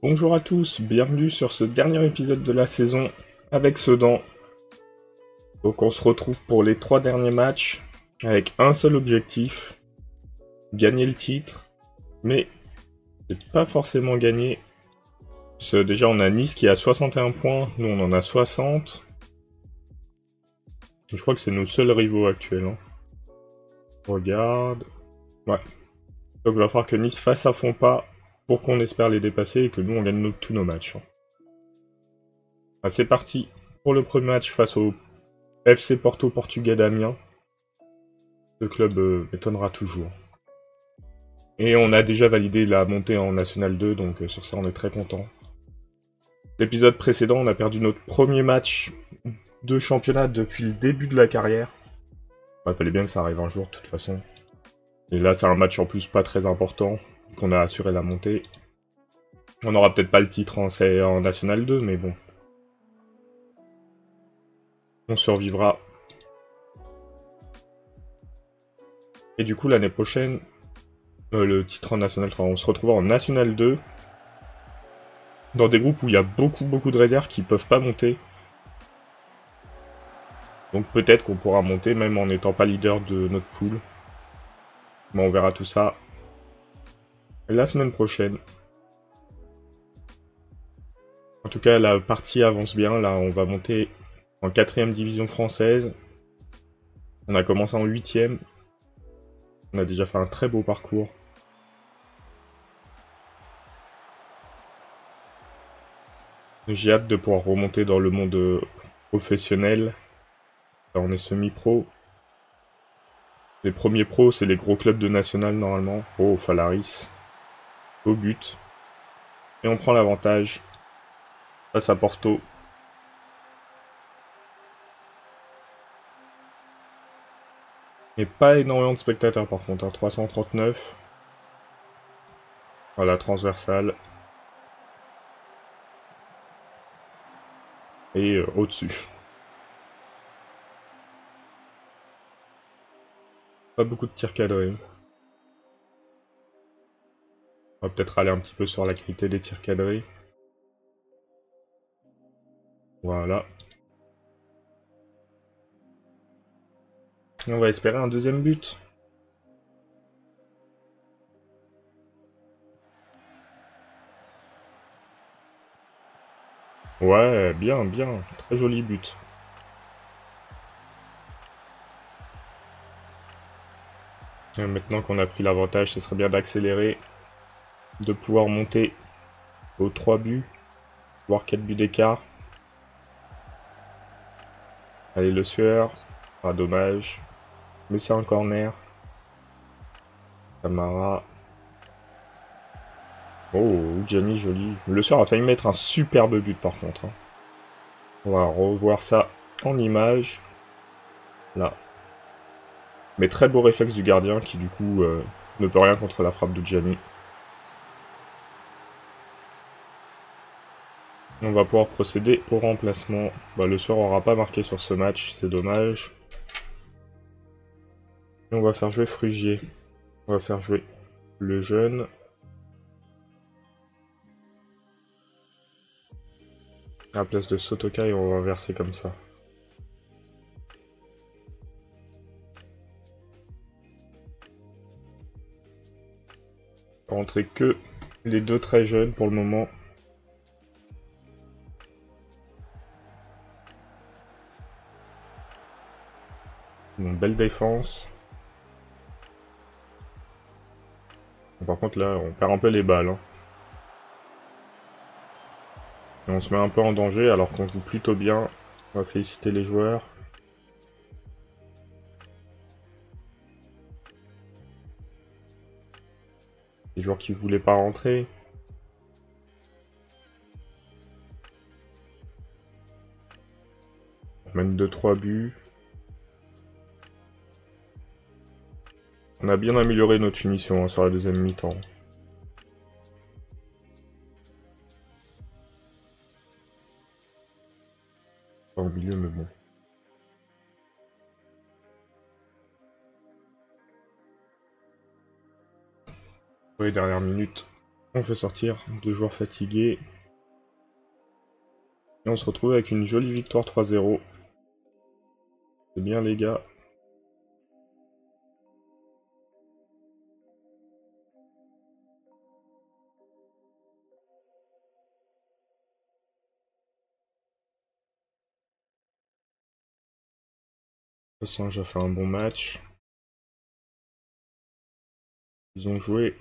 Bonjour à tous, bienvenue sur ce dernier épisode de la saison avec Sedan. Donc on se retrouve pour les 3 derniers matchs avec un seul objectif, gagner le titre, mais c'est pas forcément gagné. Parce que déjà on a Nice qui a 61 points, nous on en a 60. Je crois que c'est nos seuls rivaux actuels. Regarde. Ouais. Donc il va falloir que Nice fasse à fond pas pour qu'on espère les dépasser et que nous on gagne tous nos matchs. Ah, c'est parti pour le premier match face au FC Porto Portugais d'Amiens. Le club m'étonnera toujours. Et on a déjà validé la montée en National 2, donc sur ça on est très content. L'épisode précédent, on a perdu notre premier match de championnat depuis le début de la carrière. Il fallait bien que ça arrive un jour de toute façon. Et là c'est un match en plus pas très important, qu'on a assuré la montée. On n'aura peut-être pas le titre en National 2, mais bon. On survivra. Et du coup l'année prochaine, le titre en National 3, on se retrouvera en National 2. Dans des groupes où il y a beaucoup de réserves qui peuvent pas monter. Donc peut-être qu'on pourra monter même en n'étant pas leader de notre pool. Mais on verra tout ça la semaine prochaine. En tout cas, la partie avance bien. Là, on va monter en 4ème division française. On a commencé en 8ème. On a déjà fait un très beau parcours. J'ai hâte de pouvoir remonter dans le monde professionnel. Là, on est semi-pro. Les premiers pros, c'est les gros clubs de national normalement. Oh, Falaris. Au but. Et on prend l'avantage. Face à Porto. Et pas énormément de spectateurs par contre, 339. Voilà, transversale. Et au-dessus. Pas beaucoup de tirs cadrés. On va peut-être aller un petit peu sur la qualité des tirs cadrés. Voilà. Et on va espérer un deuxième but. Ouais, bien. Très joli but. Et maintenant qu'on a pris l'avantage, ce serait bien d'accélérer. De pouvoir monter aux 3 buts. Voire 4 buts d'écart. Allez, le sueur. Ah, dommage. Mais c'est un corner. Camara. Oh, Gianni, joli. Le sueur a failli mettre un superbe but par contre. On va revoir ça en image. Là. Mais très beau réflexe du gardien qui du coup ne peut rien contre la frappe de Gianni. On va pouvoir procéder au remplacement. Le soir aura pas marqué sur ce match, c'est dommage. Et on va faire jouer Frugier. On va faire jouer le jeune. À la place de Sotoka et on va inverser comme ça. On va rentrer que les deux très jeunes pour le moment. Une belle défense. Par contre là, on perd un peu les balles. Et on se met un peu en danger alors qu'on joue plutôt bien. On va féliciter les joueurs. Les joueurs qui voulaient pas rentrer. On mène 2-3 buts. On a bien amélioré notre finition sur la deuxième mi-temps. Pas au milieu, mais bon. Oui, dernière minute. On fait sortir 2 joueurs fatigués. Et on se retrouve avec une jolie victoire 3-0. C'est bien les gars. Saint a fait un bon match. Ils ont joué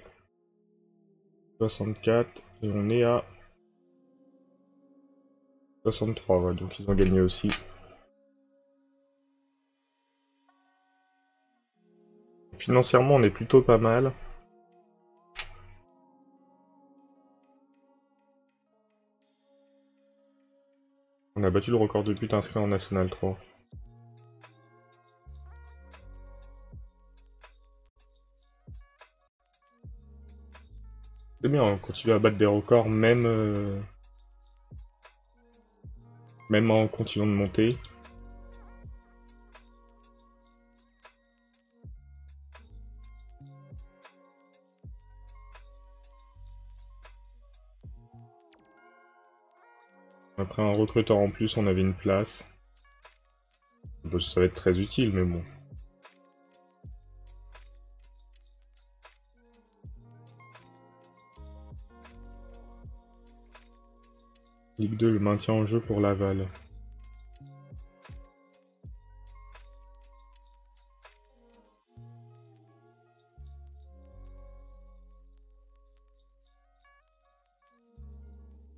64 et on est à 63, ouais, donc ils ont gagné aussi. Financièrement, on est plutôt pas mal. On a battu le record de buts inscrits en National 3. C'est bien, on continue à battre des records même en continuant de monter. Après un recruteur en plus, on avait une place. Bon, ça va être très utile, mais bon. Ligue 2, le maintien en jeu pour Laval.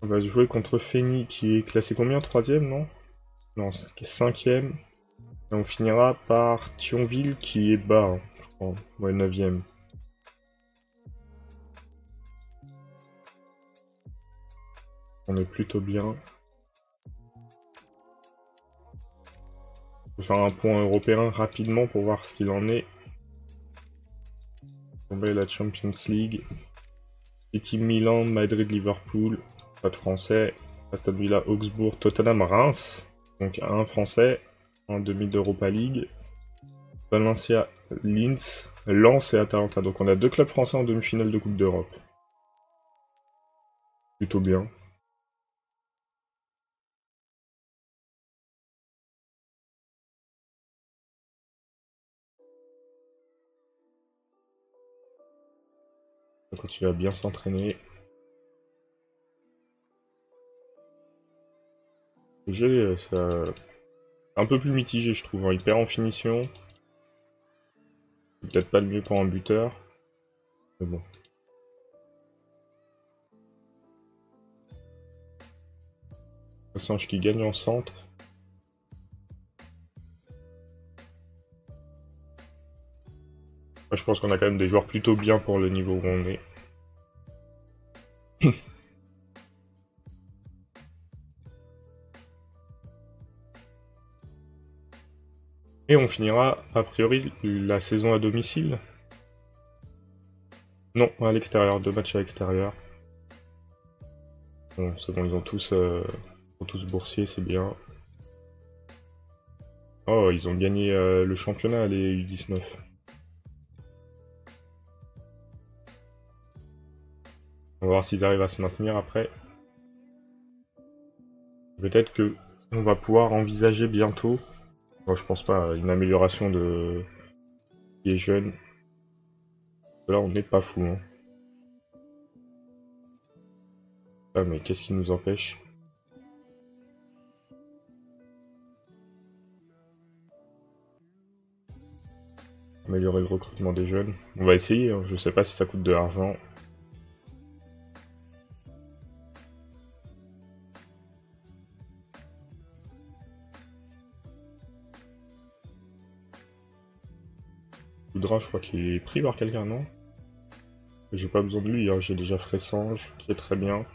On va jouer contre Fény qui est classé combien? 3ème, non? Non, 5ème. Et on finira par Thionville qui est bas, hein, je crois. Ouais, 9ème. On est plutôt bien. On va faire un point européen rapidement pour voir ce qu'il en est. Tomber la Champions League. City, Milan, Madrid, Liverpool. Pas de français. Aston Villa, Augsbourg, Tottenham, Reims. Donc un français en demi d'Europa League. Valencia, Linz, Lens et Atalanta. Donc on a 2 clubs français en demi-finale de Coupe d'Europe. Plutôt bien. On continue à bien s'entraîner. Le jeu, ça... un peu plus mitigé, je trouve. Il perd en finition. C'est peut-être pas le mieux pour un buteur. Mais bon. Assange qui gagne en centre. Moi, je pense qu'on a quand même des joueurs plutôt bien pour le niveau où on est. Et on finira, a priori, la saison à domicile. Non, à l'extérieur, 2 matchs à l'extérieur. Bon, c'est bon, ils ont tous boursiers, c'est bien. Oh, ils ont gagné le championnat, les U19. On va voir s'ils arrivent à se maintenir après. Peut-être que on va pouvoir envisager bientôt, bon, je pense pas, une amélioration de qui est jeune. Là, on n'est pas fou. Hein. Ah, mais qu'est-ce qui nous empêche? Améliorer le recrutement des jeunes. On va essayer, hein. Je sais pas si ça coûte de l'argent. Goudra, je crois qu'il est pris par quelqu'un, non? J'ai pas besoin de lui, hein. J'ai déjà Fressange, qui est très bien.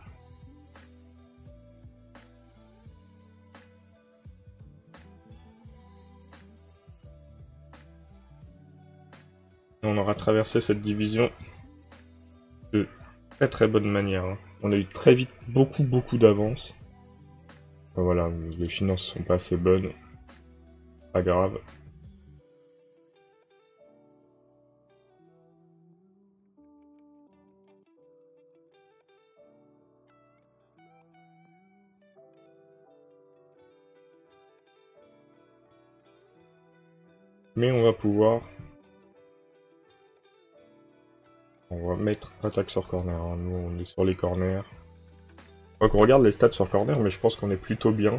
On aura traversé cette division de très très bonne manière. Hein. On a eu très vite beaucoup d'avance. Enfin, voilà, les finances sont pas assez bonnes. Pas grave. Mais on va pouvoir... On va mettre attaque sur corner, hein. Nous on est sur les corners. Faut qu'on regarde les stats sur corner, mais je pense qu'on est plutôt bien.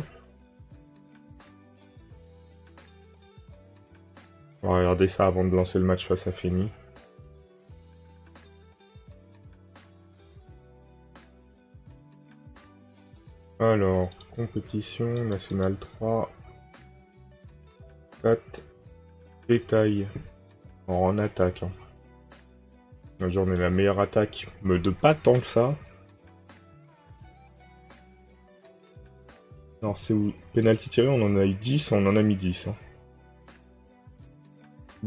On va regarder ça avant de lancer le match face à Feni. Alors, compétition, nationale 3. Stats, détail. En attaque. Hein. Aujourd'hui, on est la meilleure attaque, mais de pas tant que ça. Alors, c'est où? Penalty tiré, on en a eu 10, on en a mis 10. Hein.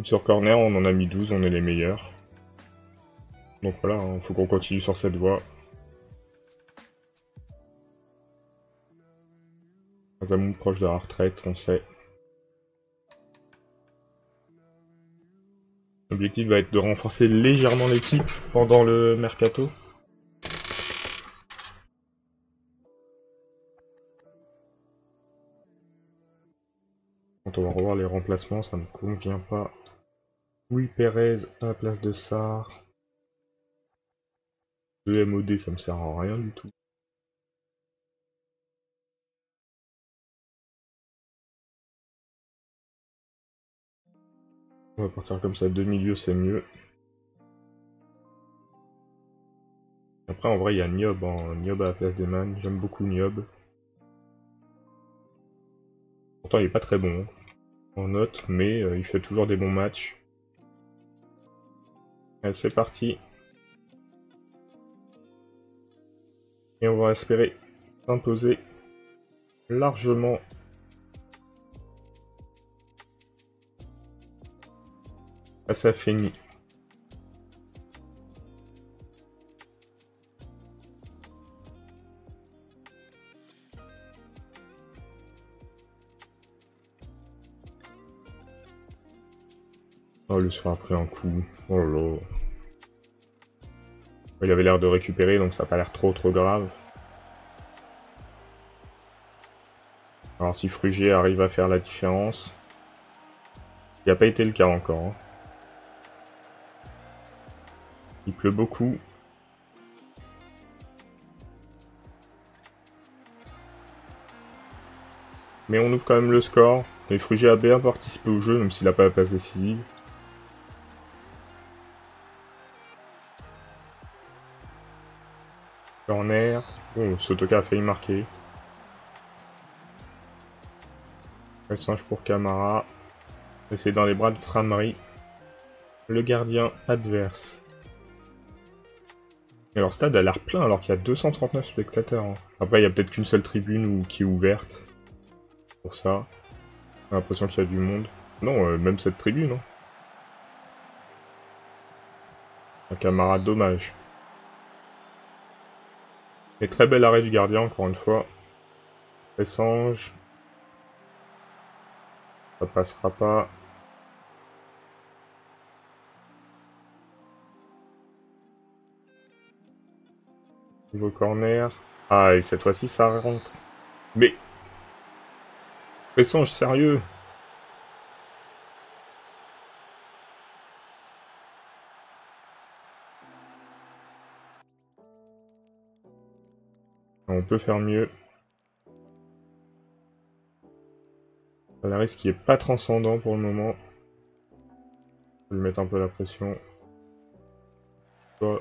Sur corner, on en a mis 12, on est les meilleurs. Donc voilà, il faut qu'on continue sur cette voie. Azamou proche de la retraite, on sait. L'objectif va être de renforcer légèrement l'équipe pendant le mercato. Quand on va revoir les remplacements, ça ne me convient pas. Louis Pérez à la place de Sarr. 2 MOD, ça me sert à rien du tout. On va partir comme ça, 2 milieux, c'est mieux. Après, en vrai, il y a Niob, hein. Niob à la place d'Eman. J'aime beaucoup Niob. Pourtant, il est pas très bon en note, mais il fait toujours des bons matchs. Allez, c'est parti. Et on va espérer s'imposer largement. Face à Feni. Oh, le soir a pris un coup. Oh là là. Il avait l'air de récupérer, donc ça n'a pas l'air trop grave. Alors si Frugier arrive à faire la différence... Il n'a pas été le cas encore. Hein. Il pleut beaucoup. Mais on ouvre quand même le score. Et Frugier a bien participé au jeu, même s'il n'a pas la passe décisive. Corner. Bon, Sotoka a failli marquer. Singe pour Camara. Et c'est dans les bras de Framery. Le gardien adverse. Et leur stade a l'air plein alors qu'il y a 239 spectateurs. Hein. Après, il y a peut-être qu'une seule tribune qui est ouverte. Pour ça. J'ai l'impression qu'il y a du monde. Non, même cette tribune. Hein. Un camarade, dommage. Et très bel arrêt du gardien, encore une fois. Ressange. Ça passera pas. Nouveau corner. Ah, et cette fois-ci, ça rentre. Mais... Ressange, sérieux? On peut faire mieux. Salaris qui est pas transcendant pour le moment. Je vais lui mettre un peu la pression. Toi.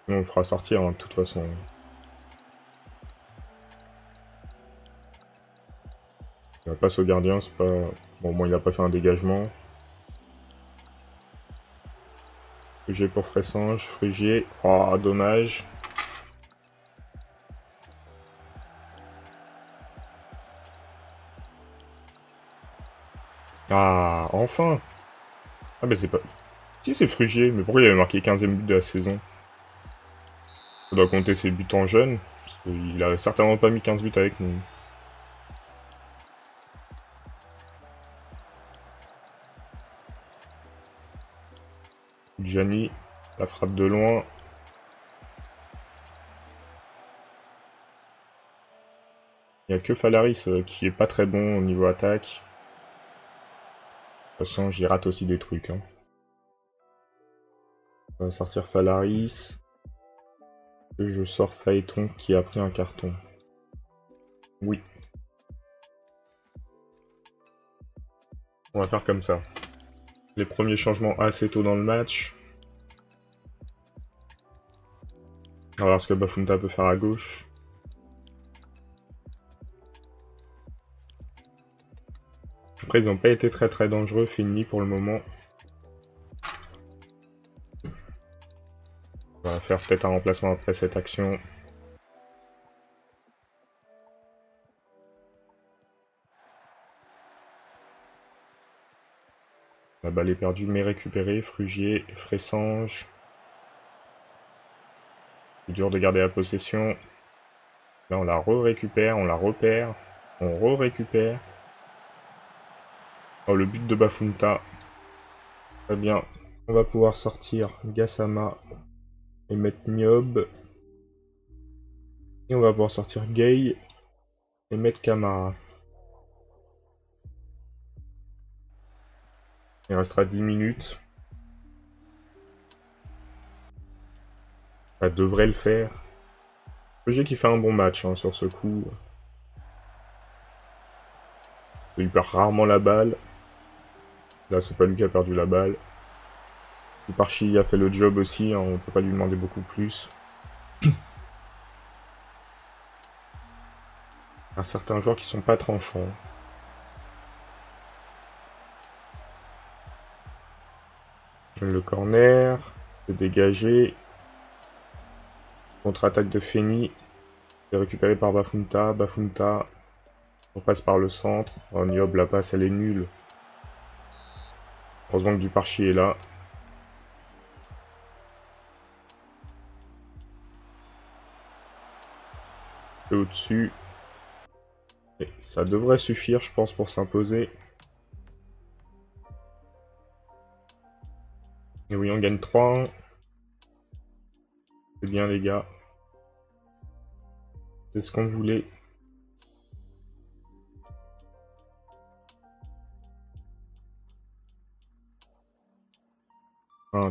On le fera sortir, hein, de toute façon. Il va passer au gardien, c'est pas... Bon, moi, il a pas fait un dégagement. Frugier pour Fressange. Frugier. Oh, dommage. Ah, enfin. Ah, bah c'est pas... Si, c'est Frugier. Mais pourquoi il avait marqué 15e but de la saison? Ça doit compter ses buts en jeune. Parce qu'il a certainement pas mis 15 buts avec nous. Gianni, la frappe de loin. n'y a que Falaris qui est pas très bon au niveau attaque. De toute façon, j'y rate aussi des trucs. Hein. On va sortir Falaris. Et je sors Phaéton qui a pris un carton. Oui. On va faire comme ça. Les premiers changements assez tôt dans le match. On va voir ce que Bafunta peut faire à gauche. Après, ils n'ont pas été très dangereux, Fini pour le moment. On va faire peut-être un remplacement après cette action. La balle est perdue, mais récupérée. Frugier, Fressange. C'est dur de garder la possession. Là, on la récupère, on la repère. On récupère. Oh, le but de Bafunta. Très bien. On va pouvoir sortir Gassama et mettre Niob. Et on va pouvoir sortir Gay et mettre Kamara. Il restera 10 minutes. Ça devrait le faire. Le qui fait un bon match hein, sur ce coup. Il perd rarement la balle. Là, c'est pas lui qui a perdu la balle. Parchi a fait le job aussi, hein, on peut pas lui demander beaucoup plus. Il y a certains joueurs qui sont pas tranchants. Le corner, c'est dégagé. Contre-attaque de Feni. C'est récupéré par Bafunta. Bafunta, on passe par le centre. Oh, Niob, la passe, elle est nulle. Heureusement que Duparchi est là. Et au-dessus. Et ça devrait suffire, je pense, pour s'imposer. Et oui, on gagne 3-1. C'est bien, les gars. C'est ce qu'on voulait.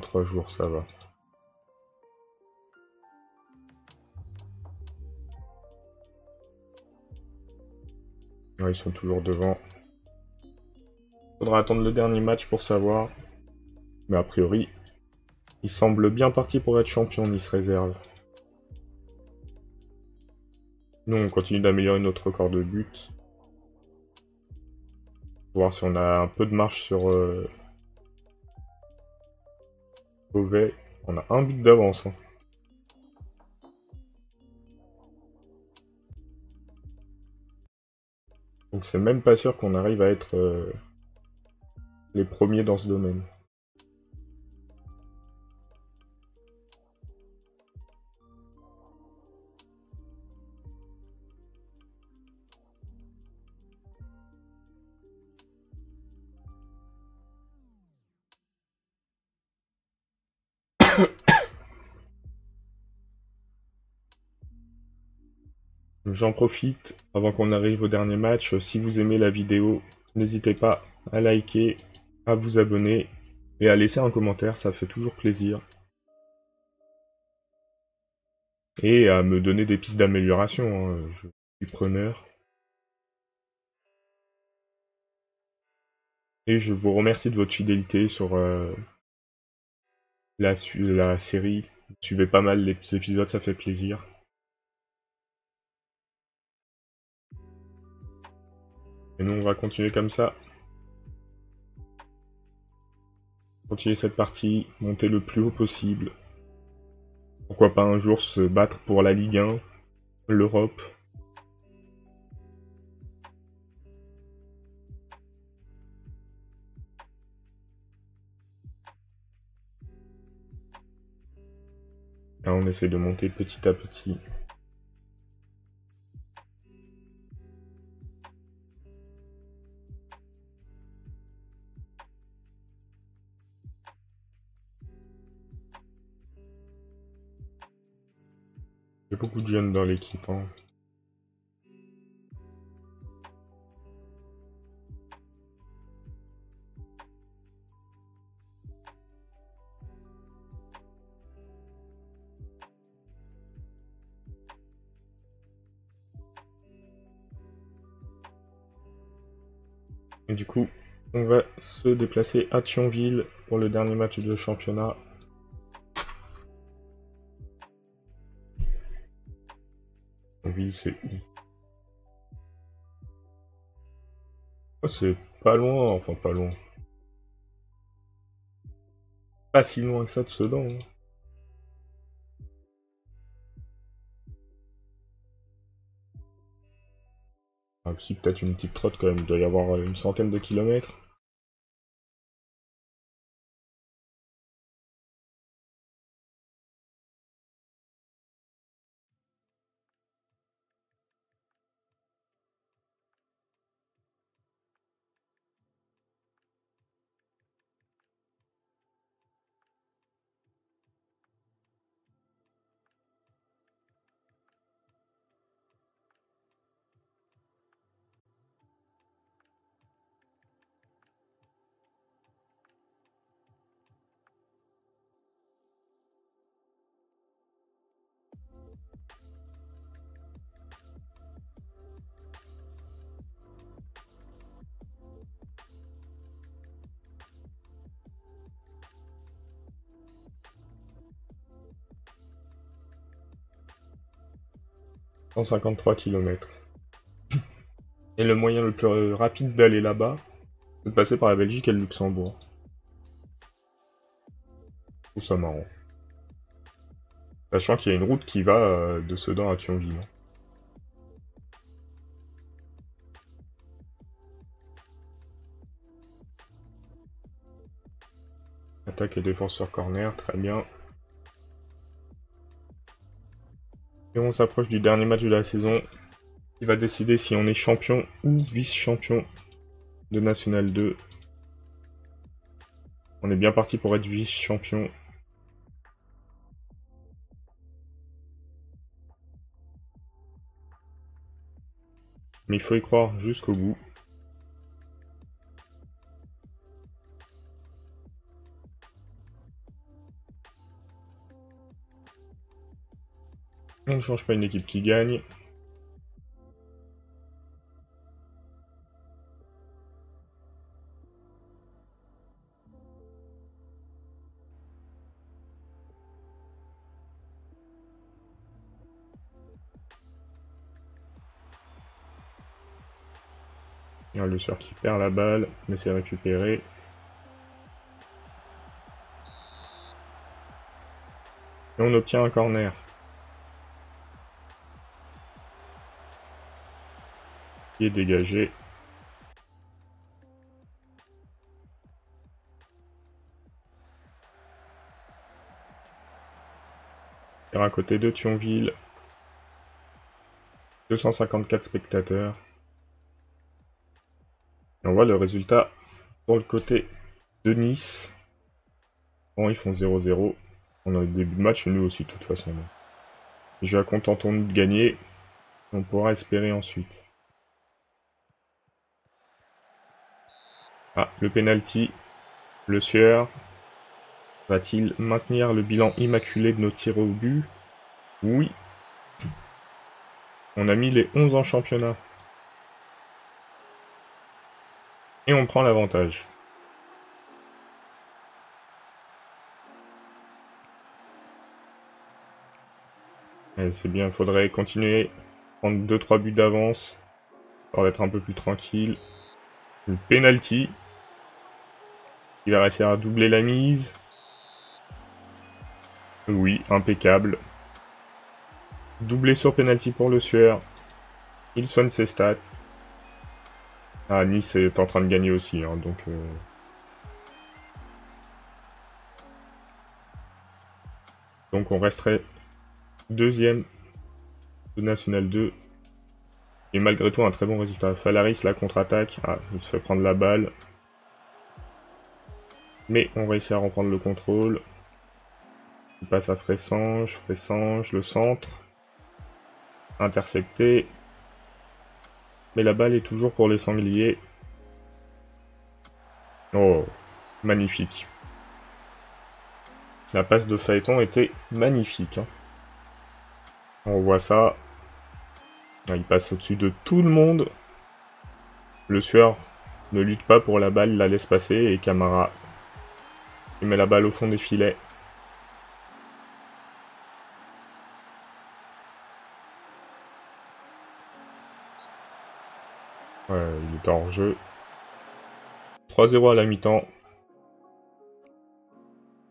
3 jours, ça va. Ouais, ils sont toujours devant. Faudra attendre le dernier match pour savoir. Mais a priori, il semble bien parti pour être champion, Nice réserve. Nous, on continue d'améliorer notre record de but. Voir si on a un peu de marche sur Beauvais. On a un but d'avance. Hein. Donc c'est même pas sûr qu'on arrive à être les premiers dans ce domaine. J'en profite, avant qu'on arrive au dernier match, si vous aimez la vidéo, n'hésitez pas à liker, à vous abonner et à laisser un commentaire, ça fait toujours plaisir. Et à me donner des pistes d'amélioration, hein, je suis preneur. Et je vous remercie de votre fidélité sur la série. Suivez pas mal les épisodes, ça fait plaisir. Et nous, on va continuer comme ça. Continuer cette partie, monter le plus haut possible. Pourquoi pas un jour se battre pour la Ligue 1, l'Europe. Là, on essaie de monter petit à petit. Il y a beaucoup de jeunes dans l'équipe. Hein. Et du coup, on va se déplacer à Thionville pour le dernier match de championnat. Thionville, c'est où? Oh, c'est pas loin, enfin pas loin. Pas si loin que ça de Sedan. Hein. Ah, si, peut-être une petite trotte quand même, il doit y avoir une centaine de kilomètres. « 153 kilomètres. Et le moyen le plus rapide d'aller là-bas, c'est de passer par la Belgique et le Luxembourg. Je trouve ça marrant. Sachant qu'il y a une route qui va de Sedan à Thionville. Attaque et défense sur corner, très bien. Et on s'approche du dernier match de la saison, qui va décider si on est champion ou vice-champion de National 2. On est bien parti pour être vice-champion. Mais il faut y croire jusqu'au bout. On ne change pas une équipe qui gagne. Il y a le Sueur qui perd la balle, mais c'est récupéré. Et on obtient un corner. Qui est dégagé. À côté de Thionville. 254 spectateurs. Et on voit le résultat pour le côté de Nice. Bon, ils font 0-0. On a le début de match, nous aussi, de toute façon. Déjà, contentons-nous de gagner. On pourra espérer ensuite. Ah, le penalty. Le Sueur. Va-t-il maintenir le bilan immaculé de nos tirs au but? Oui. On a mis les 11 en championnat. Et on prend l'avantage. C'est bien, il faudrait continuer. Prendre 2-3 buts d'avance. Pour être un peu plus tranquille. Le penalty. Il va réussir à doubler la mise. Oui, impeccable. Doublé sur penalty pour le Sueur. Il soigne ses stats. Ah, Nice est en train de gagner aussi, hein, donc on resterait deuxième de National 2. Et malgré tout, un très bon résultat. Falaris, la contre-attaque. Ah, il se fait prendre la balle. Mais on réussit à reprendre le contrôle. Il passe à Fressange. Fressange, le centre. Intercepté. Mais la balle est toujours pour les Sangliers. Oh, magnifique. La passe de Phaéton était magnifique. Hein. On voit ça. Il passe au-dessus de tout le monde. Le Sueur ne lutte pas pour la balle, la laisse passer, et Camara il met la balle au fond des filets. Ouais, il est hors jeu. 3-0 à la mi-temps.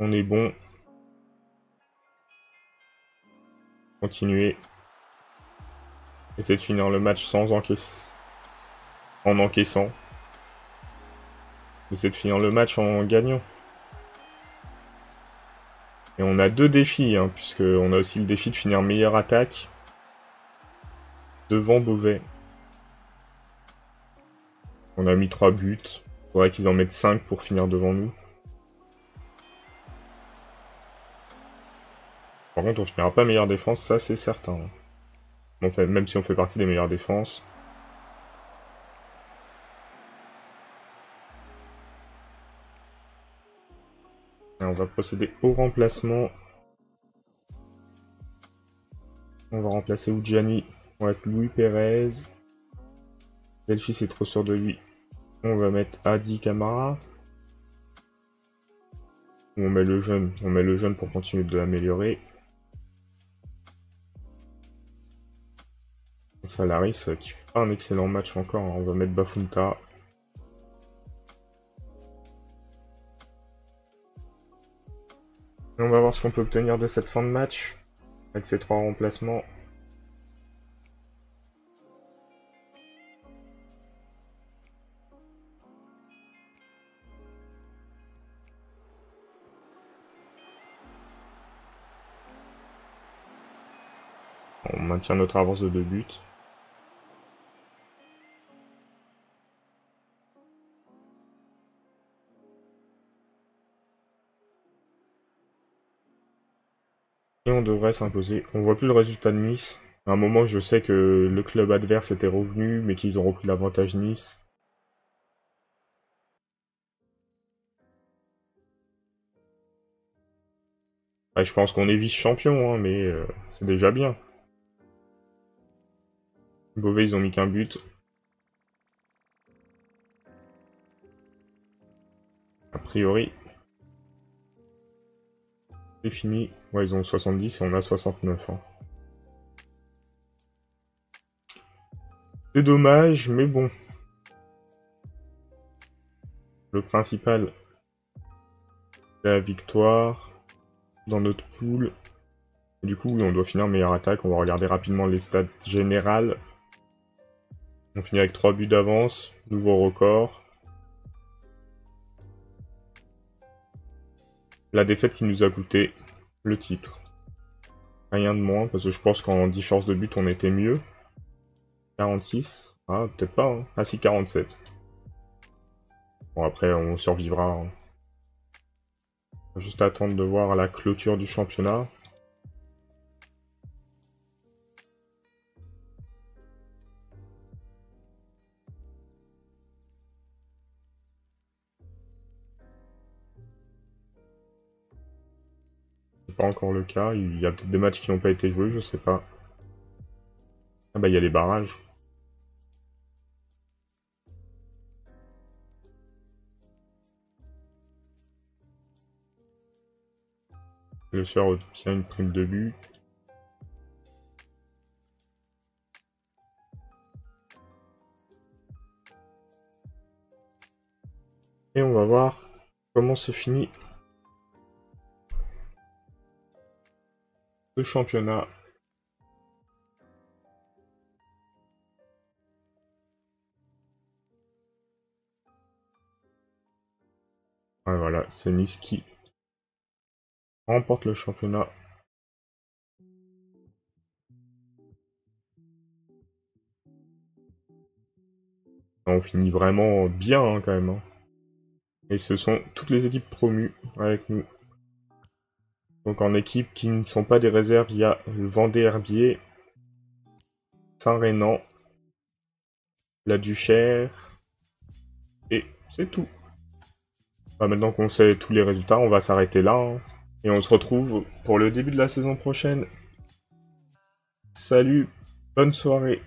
On est bon. Continuer. Essayer de finir le match sans en encaissant. Essayer de finir le match en gagnant. Et on a 2 défis, hein, puisqu'on a aussi le défi de finir meilleure attaque. Devant Beauvais. On a mis 3 buts. Il faudrait qu'ils en mettent 5 pour finir devant nous. Par contre, on finira pas meilleure défense, ça c'est certain. Même si on fait partie des meilleures défenses. Et on va procéder au remplacement. On va remplacer Oudjani. On va mettre Louis Pérez. Delphis est trop sûr de lui. On va mettre Adi Camara. On met le jeune pour continuer de l'améliorer. Falaris qui fait pas un excellent match encore. On va mettre Bafunta. Et on va voir ce qu'on peut obtenir de cette fin de match avec ces 3 remplacements. On maintient notre avance de 2 buts. Et on devrait s'imposer. On voit plus le résultat de Nice. À un moment, je sais que le club adverse était revenu, mais qu'ils ont repris l'avantage Nice. Ouais, je pense qu'on est vice-champion, hein, mais c'est déjà bien. Beauvais, ils ont mis qu'un but. A priori, c'est fini. Ouais, ils ont 70 et on a 69. Hein. C'est dommage, mais bon. Le principal, c'est la victoire dans notre pool. Du coup, oui, on doit finir meilleure attaque. On va regarder rapidement les stats générales. On finit avec 3 buts d'avance. Nouveau record. La défaite qui nous a coûté le titre. Rien de moins, parce que je pense qu'en différence de but, on était mieux. 46. Ah, peut-être pas. Hein. Ah si, 47. Bon, après, on survivra. Hein. Juste attendre de voir la clôture du championnat. C'est pas encore le cas. Il y a peut-être des matchs qui n'ont pas été joués, je sais pas. Ah bah, il y a les barrages. Le Sueur obtient une prime de but. Et on va voir comment se finit ce championnat. Ouais, voilà, c'est Nice qui remporte le championnat. On finit vraiment bien hein, quand même. Hein. Et ce sont toutes les équipes promues avec nous. Donc en équipe qui ne sont pas des réserves, il y a le Vendée-Herbier, Saint-Rénan, la Duchère, et c'est tout. Bah, maintenant qu'on sait tous les résultats, on va s'arrêter là. Hein. Et on se retrouve pour le début de la saison prochaine. Salut, bonne soirée.